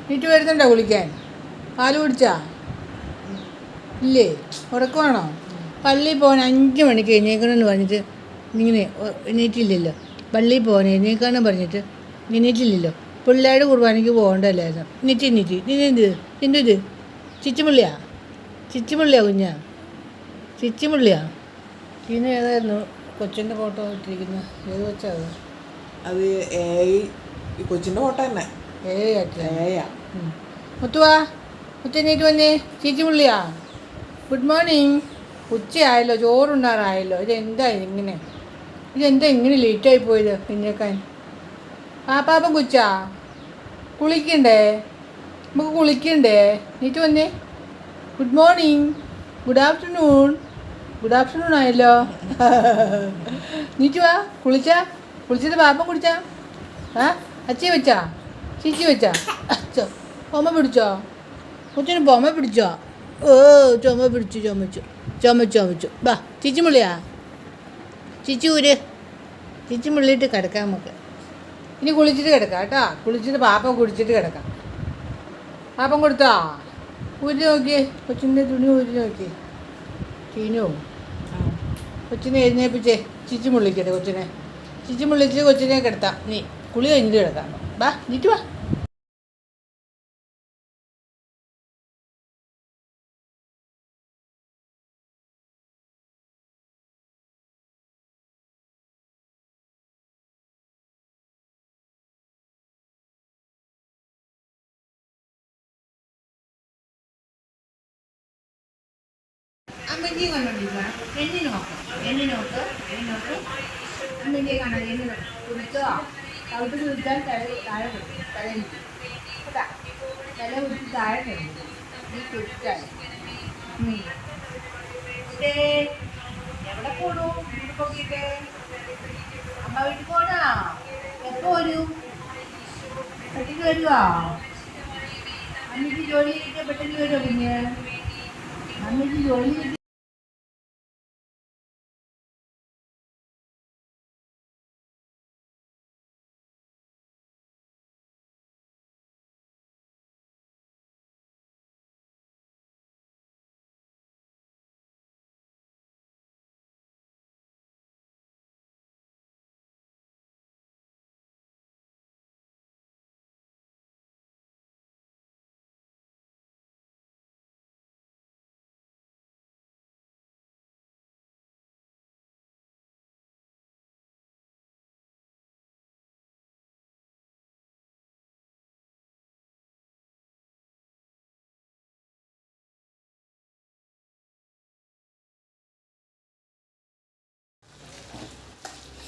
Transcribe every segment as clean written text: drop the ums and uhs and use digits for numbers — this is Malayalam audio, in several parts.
നീറ്റ് വരുന്നുണ്ടോ കുളിക്കാൻ? പാല് കുടിച്ചാ? ഇല്ലേ? ഉറക്കമാണോ? പള്ളിയിൽ പോകാൻ 5 മണിക്ക് എഴുന്നേക്കണമെന്ന് പറഞ്ഞിട്ട് ഇങ്ങനെ എണീറ്റില്ലല്ലോ. പള്ളിയിൽ പോകാൻ എഴുന്നേക്കാനും പറഞ്ഞിട്ട് എണീറ്റില്ലല്ലോ. പിള്ളേരുടെ കുർബാനയ്ക്ക് പോകണ്ടല്ലായിരുന്നു. എണീറ്റ് നിന്നെന്ത് ഇത് ചിച്ചുമുള്ളിയാ? ചിച്ചുമുള്ളിയാ കുഞ്ഞാ? ചിച്ചുമുള്ളിയാ? പിന്നെ ഏതായിരുന്നു കൊച്ചിൻ്റെ ഫോട്ടോ ഇട്ടിരിക്കുന്നത്? ഏത് കൊച്ചാ അത്? അത് കൊച്ചിൻ്റെ ഫോട്ടോ തന്നെ. മുത്തുവാ, മുത്തെണീറ്റ് വന്നേ. ചിച്ചുമുള്ളിയാ? Good morning. ഉച്ചയായല്ലോ, ചോറുണ്ടാറായല്ലോ. ഇതെന്താ ഇങ്ങനെ ലേറ്റായി പോയത് പിന്നേക്കാൻ? പാപ്പാപ്പം കൊച്ചാ, കുളിക്കണ്ടേ? നമുക്ക് കുളിക്കണ്ടേ? നീറ്റ് വന്നേ. ഗുഡ് മോർണിംഗ്, ഗുഡ് ആഫ്റ്റർനൂൺ ആയല്ലോ. നീറ്റ് വാ. കുളിച്ചിട്ട് പാപ്പം കുടിച്ചാ? അച്ചി വെച്ചാ? ചീച്ചി വെച്ചാ? പൊമ്മ പിടിച്ചോ? കൊച്ചിന് പൊമ്മ പിടിച്ചോ? ചുമ പിടിച്ചു. ചുമച്ചു. ബാ ചിച്ചുമുള്ളിയാ? ചിച്ചുമുള്ളിയിട്ട് കിടക്കാം നമുക്ക്. ഇനി കുളിച്ചിട്ട് കിടക്കാം കേട്ടോ. കുളിച്ചിട്ട് പാപ്പം കുടിച്ചിട്ട് കിടക്കാം. പാപ്പം കൊടുത്താ? ഊരി നോക്കിയേ, കൊച്ചിൻ്റെ തുണി ഊരി നോക്കിയേ. ചീനോ കൊച്ചിനെ എഴുന്നേപ്പിച്ചേ. ചിച്ചുമുള്ളിക്കട്ടെ കൊച്ചിനെ. ചിച്ചുമുള്ളിച്ച് കൊച്ചിനെ കിടത്താം. നീ കുളി കഴിഞ്ഞിട്ട് കിടക്കാം. ബാ നീറ്റ് വാ. അമ്മച്ചിയെ കണ്ടോണ്ടിരിക്കണം. എണ്ണി നോക്ക്. അമ്മച്ചിയെ കാണാൻ എണ്ണി നോക്ക്. കുടിച്ചോ? കവിട്ട് കുടിച്ചാൽ താഴെ കേട്ടാ തല കുടിച്ച് താഴെ കഴിയും. നീ കുടിച്ചാൽ എവിടെ പോണു? വീട്ടിൽ പോക്കിയിട്ട് അമ്മ വീട്ടിൽ പോണാ? എപ്പോ വരും? പെട്ടെന്ന് വരുവാ? അമ്മയ്ക്ക് ജോലി ചെയ്തിട്ട് പെട്ടെന്ന് വരുമോ? പിന്നെ അമ്മയ്ക്ക് ജോലി ചെയ്ത്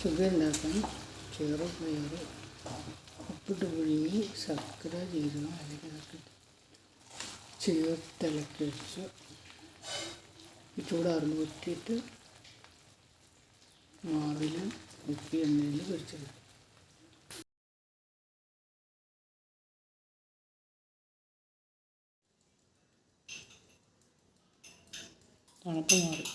ഷുഗർ ഉണ്ടാക്കാൻ ചെറുപയർ ഉപ്പിട്ട് പുഴുങ്ങി ശർക്കര ജീരകം അതിനകത്ത് ചേർത്തിളക്കി വെച്ച് ചൂടാർന്ന് കുറ്റിയിട്ട് മാവിൽ മുക്കി എണ്ണയിൽ പൊരിച്ചെടുക്കും. തണുപ്പ് മാറി.